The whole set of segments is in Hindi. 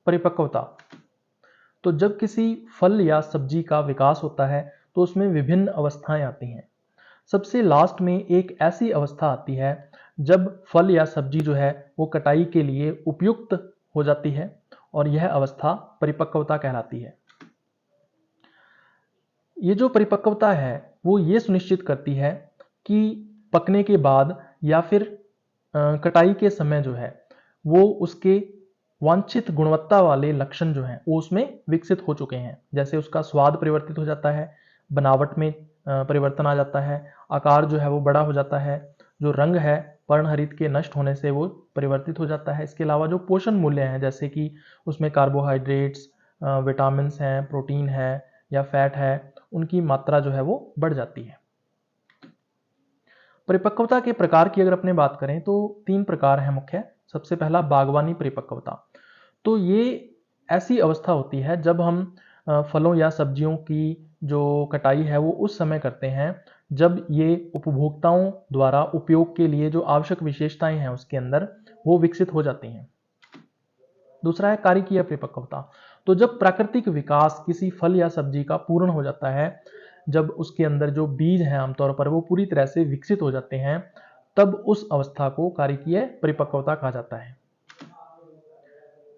परिपक्वता। तो जब किसी फल या सब्जी का विकास होता है तो उसमें विभिन्न अवस्थाएं आती हैं। सबसे लास्ट में एक ऐसी अवस्था आती है जब फल या सब्जी जो है वो कटाई के लिए उपयुक्त हो जाती है और यह अवस्था परिपक्वता कहलाती है। ये जो परिपक्वता है वो ये सुनिश्चित करती है कि पकने के बाद या फिर कटाई के समय जो है वो उसके वांछित गुणवत्ता वाले लक्षण जो हैं वो उसमें विकसित हो चुके हैं। जैसे उसका स्वाद परिवर्तित हो जाता है, बनावट में परिवर्तन आ जाता है, आकार जो है वो बड़ा हो जाता है, जो रंग है पर्णहरित के नष्ट होने से वो परिवर्तित हो जाता है। इसके अलावा जो पोषण मूल्य हैं जैसे कि उसमें कार्बोहाइड्रेट्स, विटामिन्स हैं, प्रोटीन है या फैट है, उनकी मात्रा जो है वो बढ़ जाती है। परिपक्वता के प्रकार की अगर अपने बात करें तो 3 प्रकार हैं मुख्य। सबसे पहला बागवानी परिपक्वता। तो ये ऐसी अवस्था होती है जब हम फलों या सब्जियों की जो कटाई है वो उस समय करते हैं जब ये उपभोक्ताओं द्वारा उपयोग के लिए जो आवश्यक विशेषताएं हैं उसके अंदर वो विकसित हो जाती हैं। दूसरा है कारिकीय परिपक्वता। तो जब प्राकृतिक विकास किसी फल या सब्जी का पूर्ण हो जाता है, जब उसके अंदर जो बीज हैं आमतौर पर वो पूरी तरह से विकसित हो जाते हैं, तब उस अवस्था को कारिकीय परिपक्वता कहा जाता है।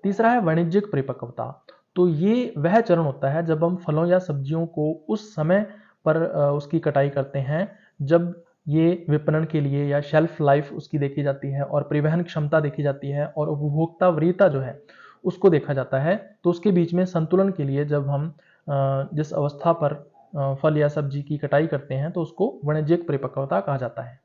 तीसरा है वाणिज्यिक परिपक्वता। तो ये वह चरण होता है जब हम फलों या सब्जियों को उस समय पर उसकी कटाई करते हैं जब ये विपणन के लिए या शेल्फ लाइफ उसकी देखी जाती है और परिवहन क्षमता देखी जाती है और उपभोक्ता वरीयता जो है उसको देखा जाता है। तो उसके बीच में संतुलन के लिए जब हम जिस अवस्था पर फल या सब्जी की कटाई करते हैं तो उसको वाणिज्यिक परिपक्वता कहा जाता है।